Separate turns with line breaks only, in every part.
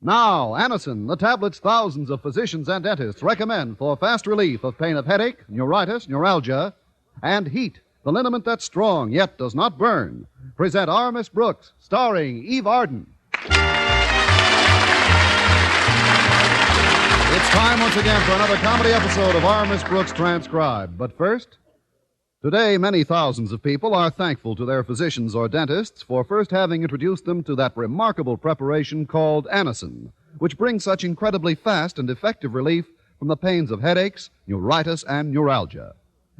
Now, Anacin, the tablets thousands of physicians and dentists recommend for fast relief of pain of headache, neuritis, neuralgia, and heat, the liniment that's strong yet does not burn. Present Our Miss Brooks, starring Eve Arden. It's time once again for another comedy episode of Our Miss Brooks Transcribed. But first, today many thousands of people are thankful to their physicians or dentists for first having introduced them to that remarkable preparation called Anacin, which brings such incredibly fast and effective relief from the pains of headaches, neuritis, and neuralgia.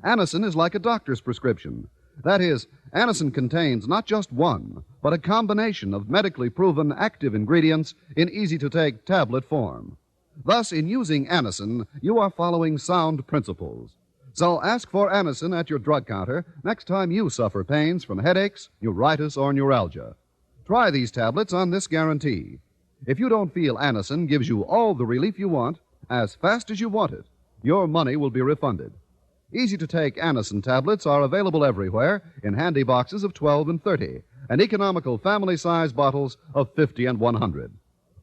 Anacin is like a doctor's prescription. That is, Anacin contains not just one, but a combination of medically proven active ingredients in easy-to-take tablet form. Thus, in using Anacin, you are following sound principles. So ask for Anacin at your drug counter next time you suffer pains from headaches, neuritis, or neuralgia. Try these tablets on this guarantee. If you don't feel Anacin gives you all the relief you want, as fast as you want it, your money will be refunded. Easy-to-take Anacin tablets are available everywhere in handy boxes of 12 and 30, and economical family-size bottles of 50 and 100.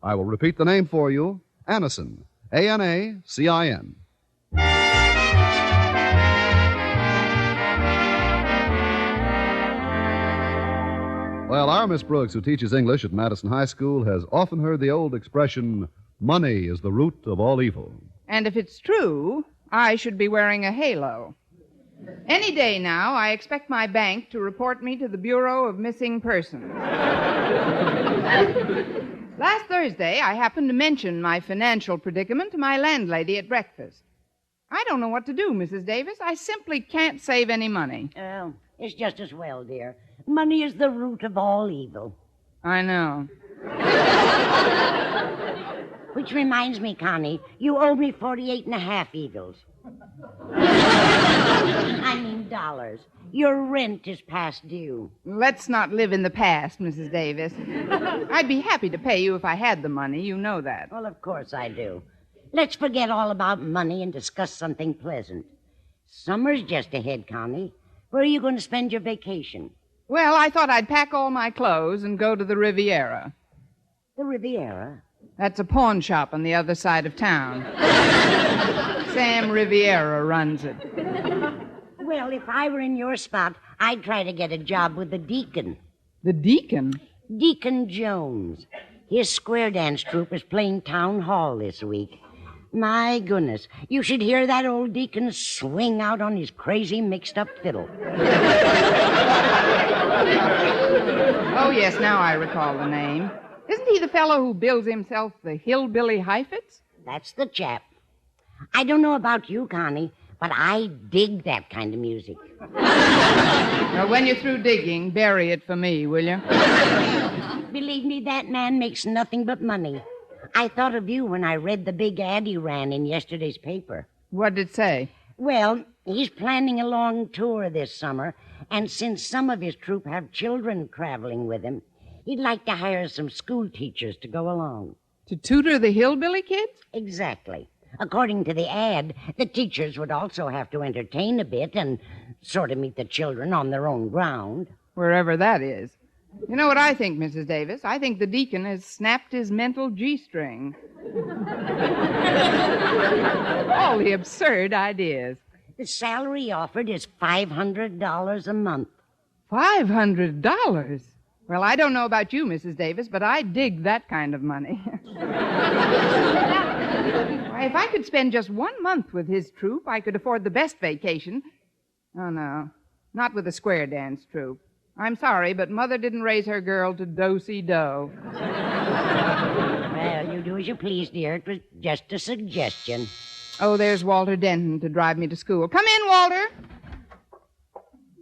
I will repeat the name for you. Anacin, A-N-A-C-I-N. Well, our Miss Brooks, who teaches English at Madison High School, has often heard the old expression, money is the root of all evil.
And if it's true, I should be wearing a halo. Any day now, I expect my bank to report me to the Bureau of Missing Persons. Last Thursday, I happened to mention my financial predicament to my landlady at breakfast. I don't know what to do, Mrs. Davis. I simply can't save any money.
Oh, it's just as well, dear. Money is the root of all evil.
I know.
Which reminds me, Connie, you owe me 48 and a half eagles. I mean dollars. Your rent is past due.
Let's not live in the past, Mrs. Davis. I'd be happy to pay you if I had the money. You know that.
Well, of course I do. Let's forget all about money and discuss something pleasant. Summer's just ahead, Connie. Where are you going to spend your vacation?
Well, I thought I'd pack all my clothes and go to the Riviera.
The Riviera?
That's a pawn shop on the other side of town. Sam Riviera runs it.
Well, if I were in your spot, I'd try to get a job with the Deacon.
The Deacon?
Deacon Jones. His square dance troupe is playing town hall this week. My goodness, you should hear that old Deacon swing out on his crazy mixed-up fiddle.
Oh, yes, now I recall the name. Isn't he the fellow who bills himself the Hillbilly Heifetz?
That's the chap. I don't know about you, Connie, but I dig that kind of music.
Well, when you're through digging, bury it for me, will you?
Believe me, that man makes nothing but money. I thought of you when I read the big ad he ran in yesterday's paper.
What did it say?
Well, he's planning a long tour this summer, and since some of his troupe have children traveling with him, he'd like to hire some school teachers to go along.
To tutor the hillbilly kids?
Exactly. According to the ad, the teachers would also have to entertain a bit and sort of meet the children on their own ground.
Wherever that is. You know what I think, Mrs. Davis? I think the Deacon has snapped his mental G-string. All the absurd ideas.
The salary offered is $500 a month.
$500? Well, I don't know about you, Mrs. Davis, but I dig that kind of money. Why, if I could spend just 1 month with his troupe, I could afford the best vacation. Oh, no, not with the square dance troupe. I'm sorry, but Mother didn't raise her girl to do-si-do.
Well, you do as you please, dear. It was just a suggestion.
Oh, there's Walter Denton to drive me to school. Come in, Walter.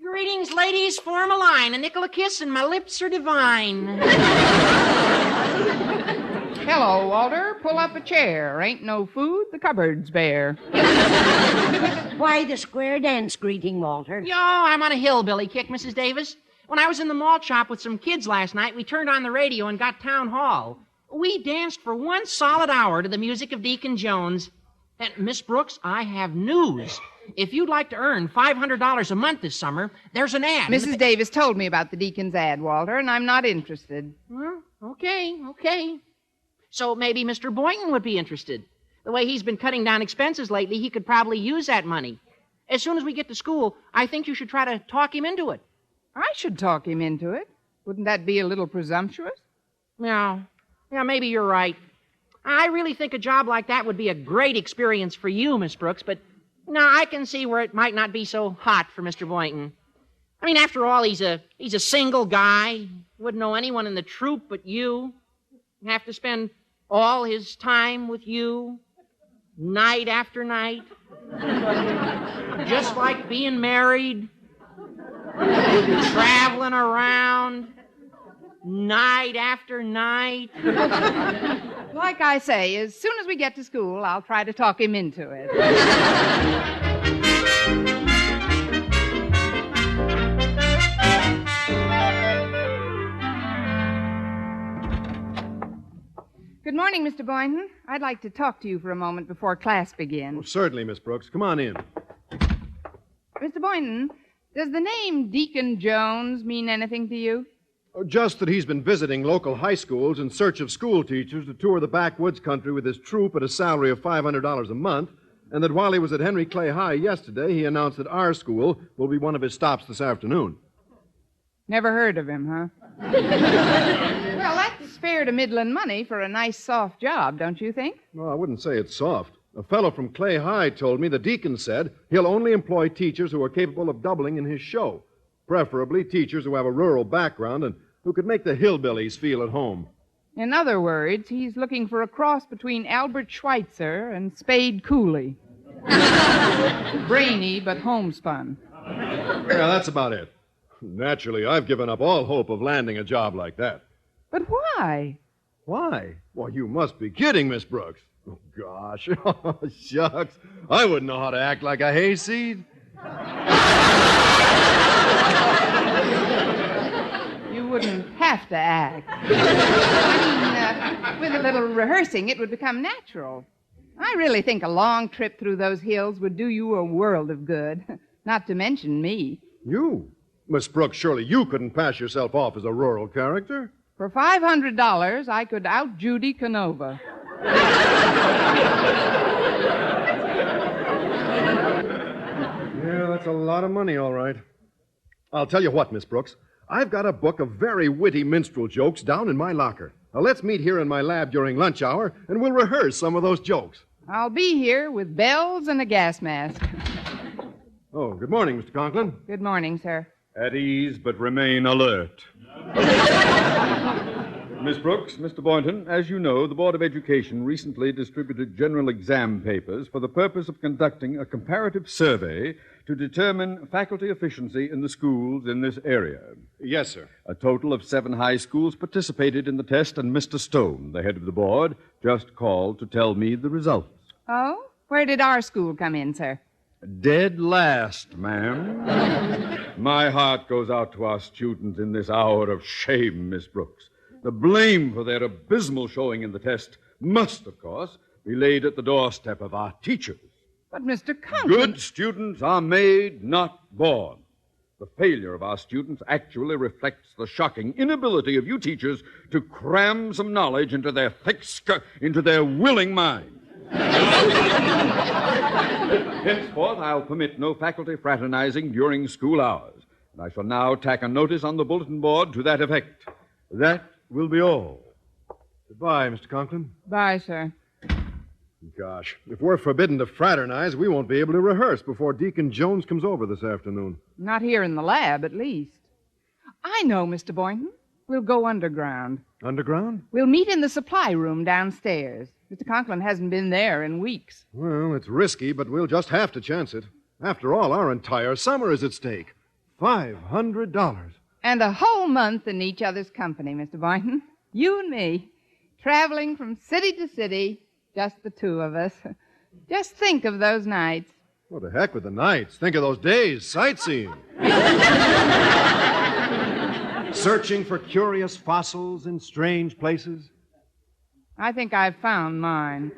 Greetings, ladies. Form a line. A nickel a kiss and my lips are divine.
Hello, Walter. Pull up a chair. Ain't no food. The cupboard's bare.
Why the square dance greeting, Walter?
Yo, I'm on a hillbilly kick, Mrs. Davis. When I was in the malt shop with some kids last night, we turned on the radio and got town hall. We danced for 1 solid hour to the music of Deacon Jones. And, Miss Brooks, I have news. If you'd like to earn $500 a month this summer, there's an ad.
Mrs. Davis told me about the Deacon's ad, Walter, and I'm not interested.
Well, okay. So maybe Mr. Boynton would be interested. The way he's been cutting down expenses lately, he could probably use that money. As soon as we get to school, I think you should try to talk him into it.
I should talk him into it. Wouldn't that be a little presumptuous?
Yeah, maybe you're right. I really think a job like that would be a great experience for you, Miss Brooks, but no, I can see where it might not be so hot for Mr. Boynton. I mean, after all, he's a single guy. Wouldn't know anyone in the troop but you. Have to spend all his time with you, night after night. Just like being married, traveling around, night after night.
Like I say, as soon as we get to school, I'll try to talk him into it. Good morning, Mr. Boynton. I'd like to talk to you for a moment before class begins.
Oh, certainly, Miss Brooks. Come on in.
Mr. Boynton, does the name Deacon Jones mean anything to you?
Oh, just that he's been visiting local high schools in search of school teachers to tour the backwoods country with his troop at a salary of $500 a month, and that while he was at Henry Clay High yesterday, he announced that our school will be one of his stops this afternoon.
Never heard of him, huh? Well, that's fair to middling money for a nice, soft job, don't you think?
Well, I wouldn't say it's soft. A fellow from Clay High told me the deacon said he'll only employ teachers who are capable of doubling in his show, preferably teachers who have a rural background and who could make the hillbillies feel at home.
In other words, he's looking for a cross between Albert Schweitzer and Spade Cooley. Brainy, but homespun.
Yeah, that's about it. Naturally, I've given up all hope of landing a job like that.
But why?
Why? Well, you must be kidding, Miss Brooks. Oh, gosh. Oh, shucks. I wouldn't know how to act like a hayseed.
You wouldn't have to act. With a little rehearsing, it would become natural. I really think a long trip through those hills would do you a world of good. Not to mention me.
You? Miss Brooks, surely you couldn't pass yourself off as a rural character.
For $500, I could out Judy Canova.
Yeah, that's a lot of money, all right. I'll tell you what, Miss Brooks. I've got a book of very witty minstrel jokes down in my locker. Now, let's meet here in my lab during lunch hour, and we'll rehearse some of those jokes.
I'll be here with bells and a gas mask.
Oh, good morning, Mr. Conklin.
Good morning, sir.
At ease, but remain alert. Miss Brooks, Mr. Boynton, as you know, the Board of Education recently distributed general exam papers for the purpose of conducting a comparative survey to determine faculty efficiency in the schools in this area.
Yes, sir.
A total of 7 high schools participated in the test, and Mr. Stone, the head of the board, just called to tell me the results.
Oh? Where did our school come in, sir?
Dead last, ma'am. My heart goes out to our students in this hour of shame, Miss Brooks. The blame for their abysmal showing in the test must, of course, be laid at the doorstep of our teachers.
But, Mr. Conklin...
Good students are made, not born. The failure of our students actually reflects the shocking inability of you teachers to cram some knowledge into their into their willing minds. Henceforth, I'll permit no faculty fraternizing during school hours, and I shall now tack a notice on the bulletin board to that effect. That will be all.
Goodbye, Mr. Conklin.
Bye, sir.
Gosh, if we're forbidden to fraternize, we won't be able to rehearse before Deacon Jones comes over this afternoon.
Not here in the lab, at least. I know, Mr. Boynton. We'll go underground.
Underground?
We'll meet in the supply room downstairs. Mr. Conklin hasn't been there in weeks.
Well, it's risky, but we'll just have to chance it. After all, our entire summer is at stake. $500.
And a whole month in each other's company, Mr. Boynton. You and me, traveling from city to city, just the two of us. Just think of those nights.
What the heck with the nights? Think of those days, sightseeing. Searching for curious fossils in strange places.
I think I've found mine.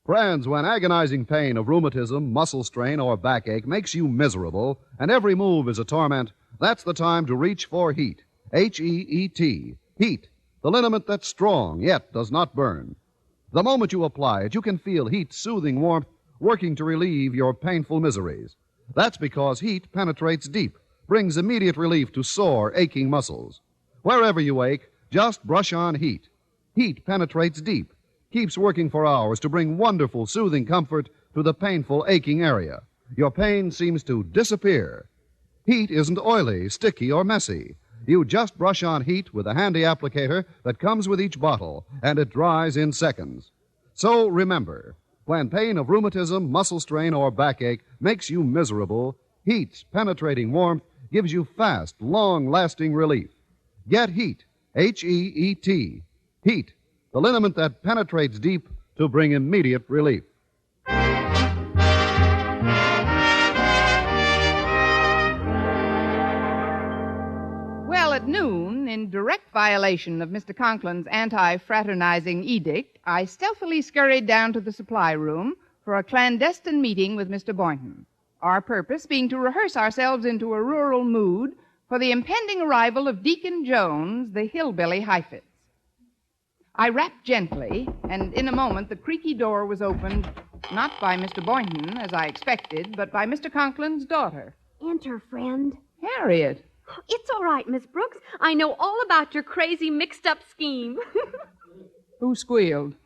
Friends, when agonizing pain of rheumatism, muscle strain, or backache makes you miserable, and every move is a torment, that's the time to reach for Heat. H-E-E-T. Heat, the liniment that's strong, yet does not burn. The moment you apply it, you can feel Heat's soothing warmth working to relieve your painful miseries. That's because Heat penetrates deep, brings immediate relief to sore, aching muscles. Wherever you ache, just brush on Heat. Heat penetrates deep, keeps working for hours to bring wonderful, soothing comfort to the painful, aching area. Your pain seems to disappear. Heat isn't oily, sticky, or messy. You just brush on Heat with a handy applicator that comes with each bottle, and it dries in seconds. So remember, when pain of rheumatism, muscle strain, or backache makes you miserable, Heat's penetrating warmth gives you fast, long-lasting relief. Get Heat, H-E-E-T. Heat, the liniment that penetrates deep to bring immediate relief.
Well, at noon, in direct violation of Mr. Conklin's anti-fraternizing edict, I stealthily scurried down to the supply room for a clandestine meeting with Mr. Boynton, our purpose being to rehearse ourselves into a rural mood for the impending arrival of Deacon Jones, the hillbilly Heifetz. I rapped gently, and in a moment the creaky door was opened, not by Mr. Boynton, as I expected, but by Mr. Conklin's daughter.
Enter, friend.
Harriet.
It's all right, Miss Brooks. I know all about your crazy mixed-up scheme.
Who squealed?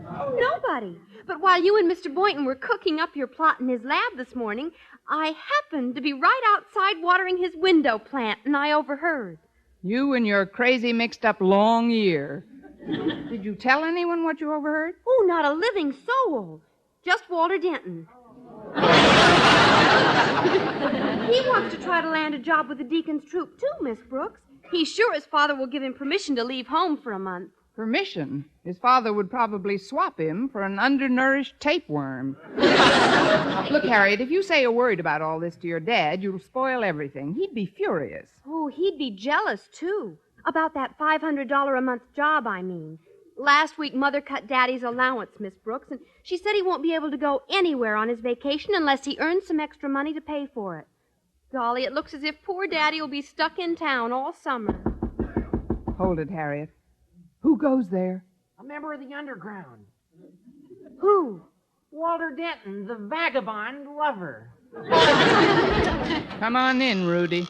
Oh, nobody. But while you and Mr. Boynton were cooking up your plot in his lab this morning, I happened to be right outside watering his window plant, and I overheard.
You and your crazy mixed-up long ear. Did you tell anyone what you overheard?
Oh, not a living soul. Just Walter Denton. He wants to try to land a job with the Deacon's troop, too, Miss Brooks. He's sure his father will give him permission to leave home for a month.
Permission? His father would probably swap him for an undernourished tapeworm. Look, Harriet, if you say a word about all this to your dad, you'll spoil everything. He'd be furious.
Oh, he'd be jealous, too. About that $500 a month job, I mean. Last week, Mother cut Daddy's allowance, Miss Brooks, and she said he won't be able to go anywhere on his vacation unless he earns some extra money to pay for it. Golly, it looks as if poor Daddy will be stuck in town all summer.
Hold it, Harriet. Who goes there?
A member of the underground.
Who?
Walter Denton, the vagabond lover.
Come on in, Rudy.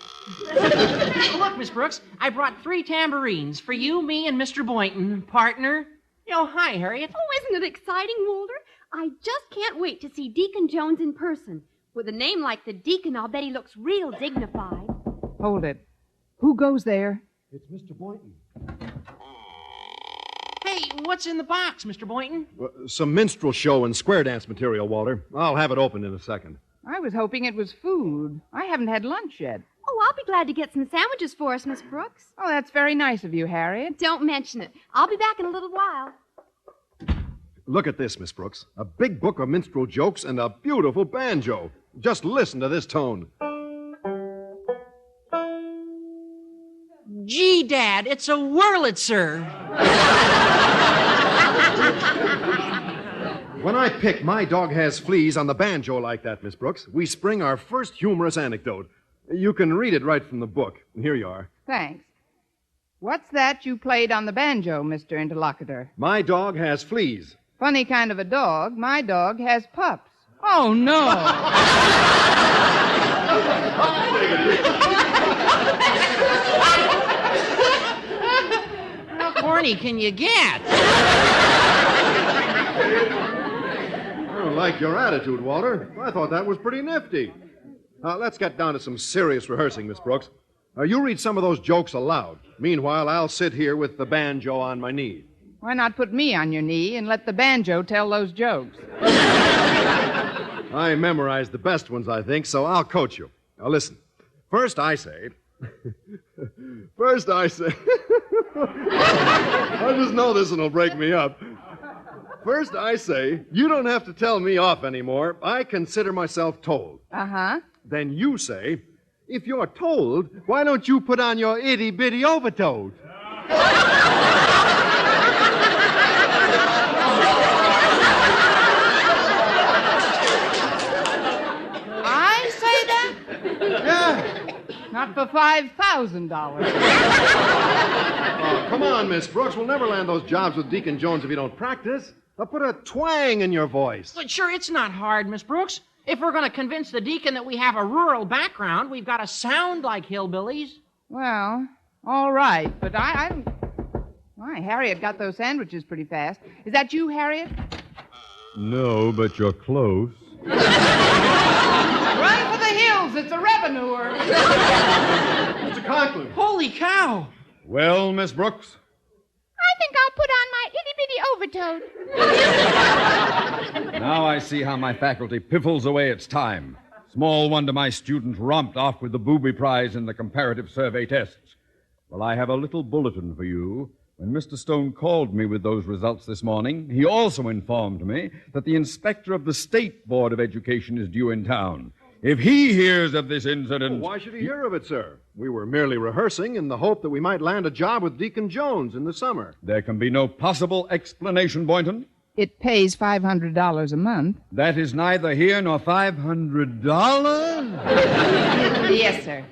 Look, Miss Brooks, I brought 3 tambourines for you, me, and Mr. Boynton, partner. Oh, hi, Harriet.
Oh, isn't it exciting, Walter? I just can't wait to see Deacon Jones in person. With a name like the Deacon, I'll bet he looks real dignified.
Hold it. Who goes there?
It's Mr. Boynton.
Hey, what's in the box, Mr. Boynton?
Some minstrel show and square dance material, Walter. I'll have it opened in a second.
I was hoping it was food. I haven't had lunch yet.
Oh, I'll be glad to get some sandwiches for us, Miss Brooks.
Oh, that's very nice of you, Harriet.
Don't mention it. I'll be back in a little while.
Look at this, Miss Brooks. A big book of minstrel jokes and a beautiful banjo. Just listen to this tone.
Gee, Dad, it's a Wurlitzer.
When I pick My Dog Has Fleas on the banjo like that, Miss Brooks, we spring our first humorous anecdote. You can read it right from the book. Here you are.
Thanks. What's that you played on the banjo, Mr. Interlocutor?
My dog has fleas.
Funny kind of a dog. My dog has pups. Oh, no.
How corny can you get?
I don't like your attitude, Walter. I thought that was pretty nifty. Let's get down to some serious rehearsing, Miss Brooks. You read some of those jokes aloud. Meanwhile, I'll sit here with the banjo on my knee.
Why not put me on your knee and let the banjo tell those jokes?
I memorized the best ones, I think, so I'll coach you. Now, listen. First I say... I just know this one will break me up. First I say, you don't have to tell me off anymore. I consider myself told.
Uh-huh.
Then you say, if you're told, why don't you put on your itty-bitty overcoat?
a $5,000.
Oh, come on, Miss Brooks. We'll never land those jobs with Deacon Jones if you don't practice. They'll put a twang in your voice.
But sure, it's not hard, Miss Brooks. If we're going to convince the deacon that we have a rural background, we've got to sound like hillbillies.
Well, all right, but I don't... Why, Harriet got those sandwiches pretty fast. Is that you, Harriet?
No, but you're close.
Run for the hills. It's a revenuer.
Mr. Conklin.
Holy cow!
Well, Miss Brooks?
I think I'll put on my itty-bitty overcoat.
Now I see how my faculty piffles away its time. Small wonder my students romped off with the booby prize in the comparative survey tests. Well, I have a little bulletin for you. When Mr. Stone called me with those results this morning, he also informed me that the inspector of the State Board of Education is due in town. If he hears of this incident...
Well, why should he hear of it, sir? We were merely rehearsing in the hope that we might land a job with Deacon Jones in the summer.
There can be no possible explanation, Boynton.
It pays $500 a month.
That is neither here nor $500?
Yes, sir.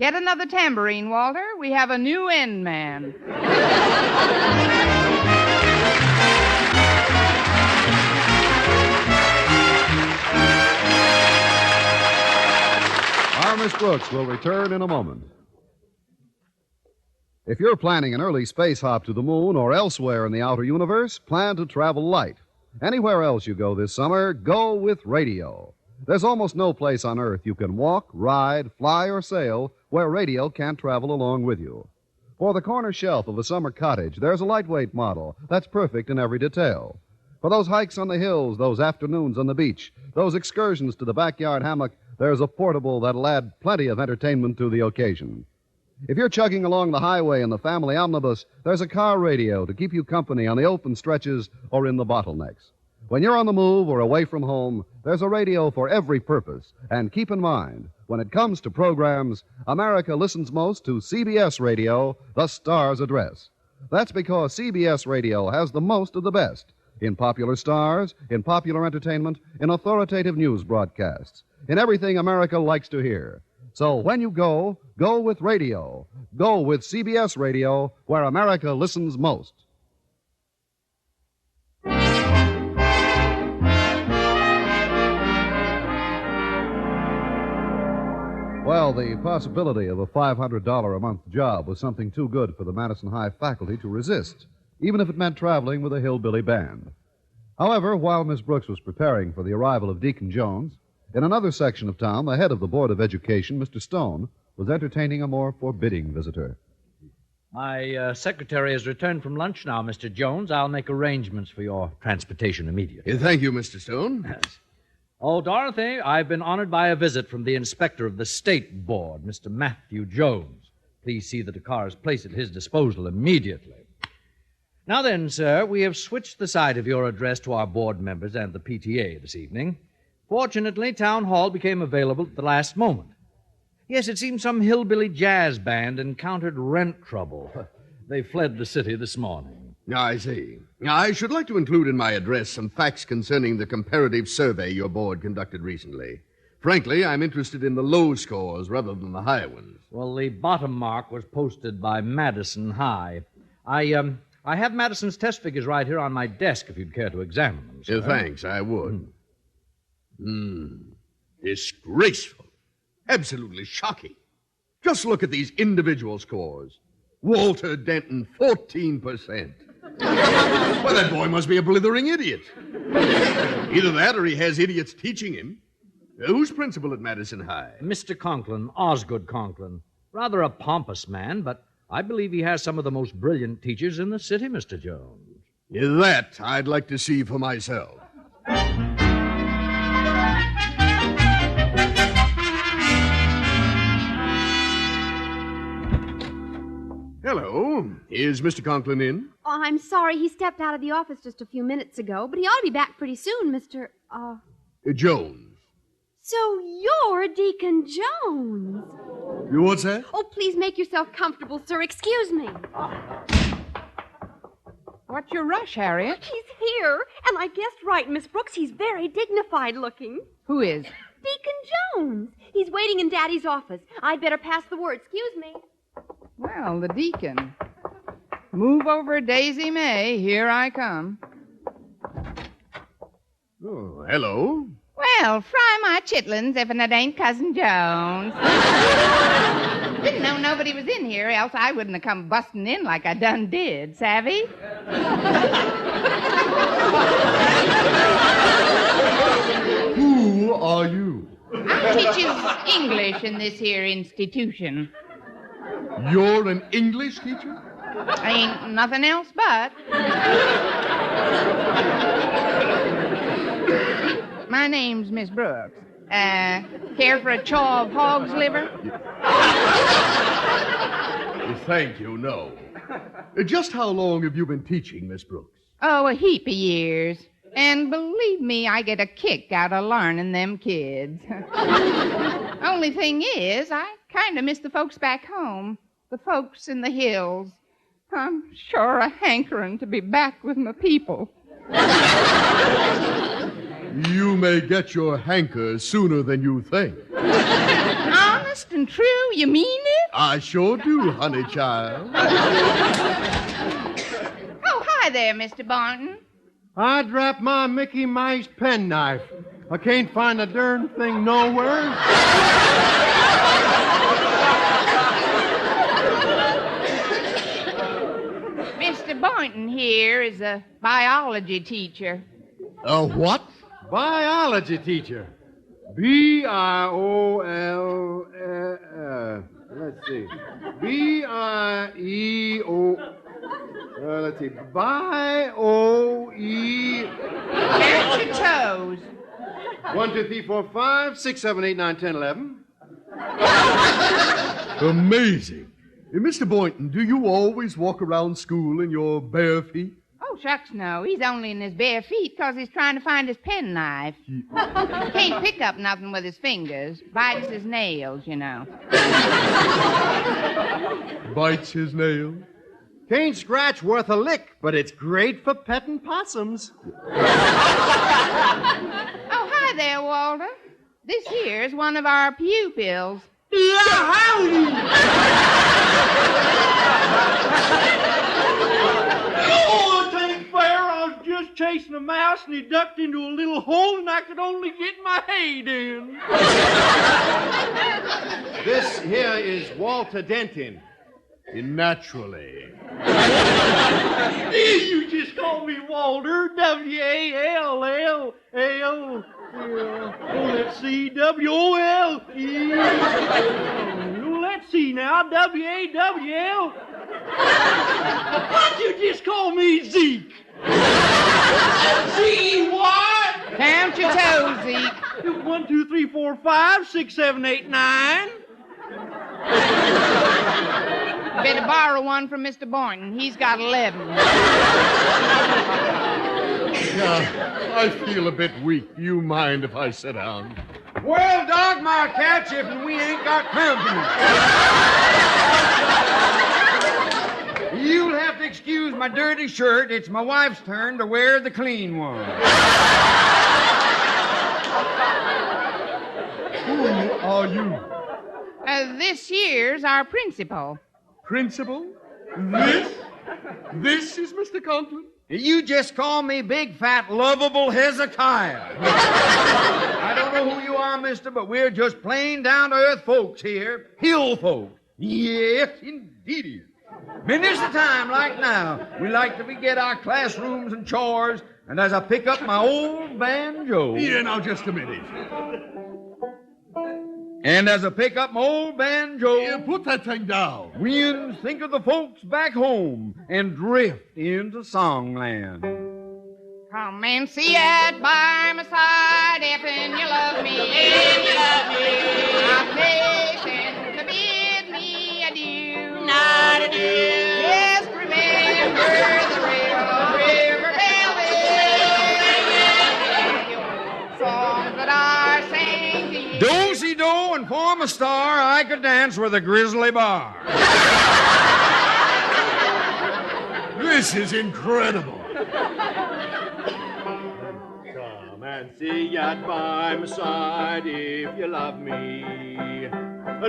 Get another tambourine, Walter. We have a new end man.
Our Miss Brooks will return in a moment. If you're planning an early space hop to the moon or elsewhere in the outer universe, plan to travel light. Anywhere else you go this summer, go with radio. There's almost no place on Earth you can walk, ride, fly, or sail where radio can't travel along with you. For the corner shelf of a summer cottage, there's a lightweight model that's perfect in every detail. For those hikes on the hills, those afternoons on the beach, those excursions to the backyard hammock, there's a portable that'll add plenty of entertainment to the occasion. If you're chugging along the highway in the family omnibus, there's a car radio to keep you company on the open stretches or in the bottlenecks. When you're on the move or away from home, there's a radio for every purpose. And keep in mind, when it comes to programs, America listens most to CBS Radio, the Star's Address. That's because CBS Radio has the most of the best in popular stars, in popular entertainment, in authoritative news broadcasts, in everything America likes to hear. So when you go, go with radio. Go with CBS Radio, where America listens most. Well, the possibility of a $500 a month job was something too good for the Madison High faculty to resist, even if it meant traveling with a hillbilly band. However, while Miss Brooks was preparing for the arrival of Deacon Jones, in another section of town, the head of the Board of Education, Mr. Stone, was entertaining a more forbidding visitor.
My secretary has returned from lunch now, Mr. Jones. I'll make arrangements for your transportation immediately.
Thank you, Mr. Stone.
Yes. Oh, Dorothy, I've been honored by a visit from the inspector of the State Board, Mr. Matthew Jones. Please see that a car is placed at his disposal immediately. Now then, sir, we have switched the site of your address to our board members and the PTA this evening. Fortunately, Town Hall became available at the last moment. Yes, it seems some hillbilly jazz band encountered rent trouble. They fled the city this morning.
I see. I should like to include in my address some facts concerning the comparative survey your board conducted recently. Frankly, I'm interested in the low scores rather than the high ones.
Well, the bottom mark was posted by Madison High. I have Madison's test figures right here on my desk if you'd care to examine them, sir.
Thanks, I would. Disgraceful. Absolutely shocking. Just look at these individual scores. Walter Denton, 14%. Well, that boy must be a blithering idiot. Either that or he has idiots teaching him. Who's principal at Madison High?
Mr. Conklin, Osgood Conklin. Rather a pompous man, but I believe he has some of the most brilliant teachers in the city, Mr. Jones.
That I'd like to see for myself. Hello. Is Mr. Conklin in?
Oh, I'm sorry. He stepped out of the office just a few minutes ago, but he ought to be back pretty soon, Mr.
Jones.
So you're Deacon Jones.
What's that?
Oh, please make yourself comfortable, sir. Excuse me.
What's your rush, Harriet?
He's here, and I guessed right, Miss Brooks. He's very dignified looking.
Who is?
Deacon Jones. He's waiting in Daddy's office. I'd better pass the word. Excuse me.
Well, the Deacon. Move over, Daisy May. Here I come.
Oh, hello.
Well, fry my chitlins if it ain't Cousin Jones. Didn't know nobody was in here, else I wouldn't have come busting in like I done did, savvy?
Who are you?
I teaches English in this here institution.
You're an English teacher?
Ain't nothing else but. My name's Miss Brooks. Care for a chaw of hog's liver?
Thank you, no. Just how long have you been teaching, Miss Brooks?
Oh, a heap of years. And believe me, I get a kick out of learning them kids. Only thing is, I kind of miss the folks back home, the folks in the hills. I'm sure a hankering to be back with my people.
You may get your hanker sooner than you think.
Honest and true, you mean it?
I sure do, honey child.
Oh, hi there, Mr. Barton.
I dropped my Mickey Mouse penknife. I can't find the darn thing nowhere.
Mr. Boynton here is a biology teacher.
A what?
Biology teacher. B-I-O-L... let's see. B-I-E-O... let's see. B-I-O-E...
Count your toes.
1, 2, 3, 4, 5, 6, 7, 8, 9, 10, 11.
Amazing. Hey, Mr. Boynton, do you always walk around school in your bare feet?
Oh, shucks, no. He's only in his bare feet because he's trying to find his penknife. Can't pick up nothing with his fingers. Bites his nails, you know.
Bites his nail?
Can't scratch worth a lick, but it's great for petting possums.
Oh, hi there, Walter. This here's one of our pupils.
Oh, it ain't fair. I was just chasing a mouse and he ducked into a little hole and I could only get my head in.
This here is Walter Denton.
Naturally.
You just call me Walter. W-A-L-L-L. Oh, let's see. W-O-L-E. Let's see now. W-A-W-L. Why'd you just call me Zeke? Z-E-Y?
Count your toes, Zeke.
1, 2, 3, 4, 5, 6, 7, 8, 9.
Better borrow one from Mr. Boynton. He's got 11.
Yeah, I feel a bit weak. Do you mind if I sit down?
Well, dog my catch if we ain't got company. You'll have to excuse my dirty shirt. It's my wife's turn to wear the clean one.
Who are you?
This year's our principal.
Principal? This is Mr. Conklin?
You just call me big, fat, lovable Hezekiah. I don't know who you are, mister, but we're just plain down-to-earth folks here. Hill folk. Yes, indeed. When there's a time like now, we like to forget our classrooms and chores, and as I pick up my old banjo...
Yeah, now, just a minute.
And as I pick up my old banjo...
Yeah, put that thing down.
We'll think of the folks back home and drift into songland.
Come and see it by my side if and you love me. If you love me. I'm patient to bid me adieu. Not adieu. Just remember the river valley. Songs that I sang to you.
Do-si-do and form a star, I could dance with a grizzly bar.
This is incredible.
fancy yacht by my side if you love me.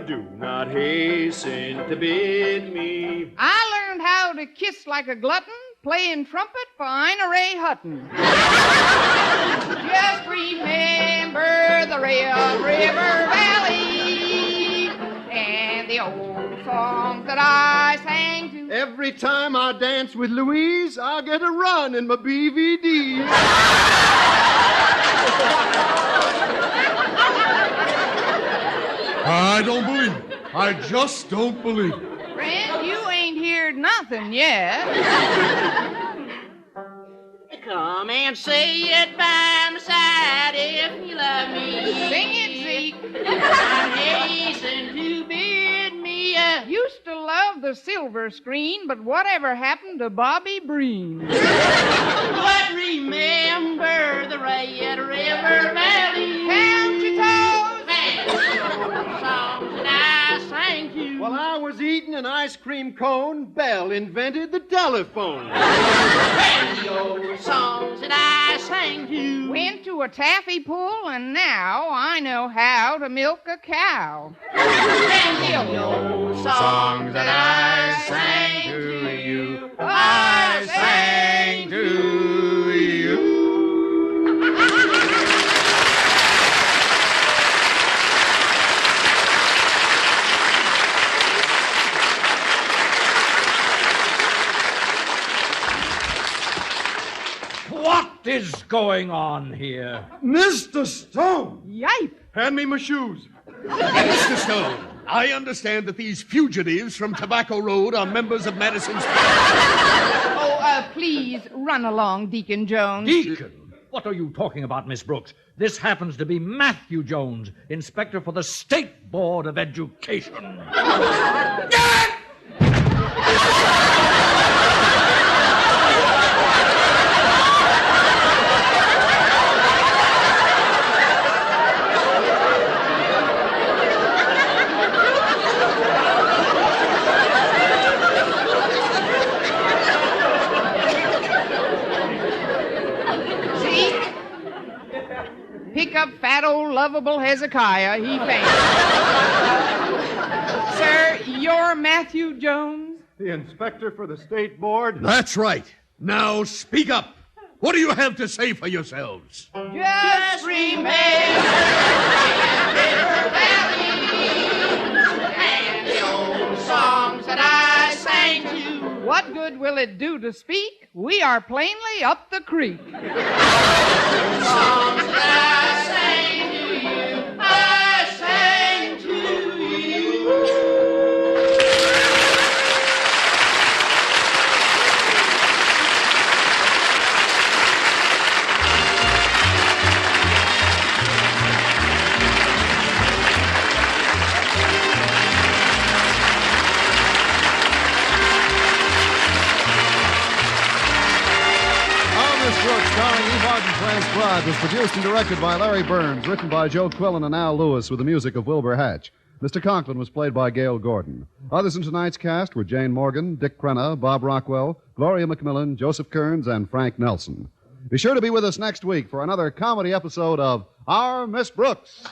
Do not hasten to bid me.
I learned how to kiss like a glutton, playing trumpet for Ina Ray Hutton. Just remember the Red River Valley and the old songs that I sang to.
Every time I dance with Louise, I get a run in my BVD.
I don't believe it. I just don't believe it.
Friend, you ain't heard nothing yet.
Come and say it by my side if you love me.
Sing it, Zeke.
And hasten to bid me.
Used to love the silver screen, but whatever happened to Bobby Breen?
But remember the Red River Valley.
Count your toes.
Songs that I sang to.
While I was eating an ice cream cone, Bell invented the telephone.
The old songs that I sang to.
Went to a taffy pull, and now I know how to milk a cow.
And the old songs that I sang to you, I sang to you.
What is going on here?
Mr. Stone!
Yipe!
Hand me my shoes.
Mr. Stone, I understand that these fugitives from Tobacco Road are members of Madison's...
Oh, please, run along, Deacon Jones.
Deacon? What are you talking about, Miss Brooks? This happens to be Matthew Jones, inspector for the State Board of Education.
Pick up fat old lovable Hezekiah. He fainted. Sir, you're Matthew Jones?
The inspector for the state board.
That's right. Now speak up. What do you have to say for yourselves?
Just remember River Valley and the old songs that I sang to. What good will it do to speak? We are plainly up the creek. Songs that I sang to you, I sang to you.
Starring Eve Arden, transcribed, was produced and directed by Larry Burns, written by Joe Quillen and Al Lewis, with the music of Wilbur Hatch. Mr. Conklin was played by Gale Gordon. Others in tonight's cast were Jane Morgan, Dick Crenna, Bob Rockwell, Gloria McMillan, Joseph Kearns, and Frank Nelson. Be sure to be with us next week for another comedy episode of Our Miss Brooks.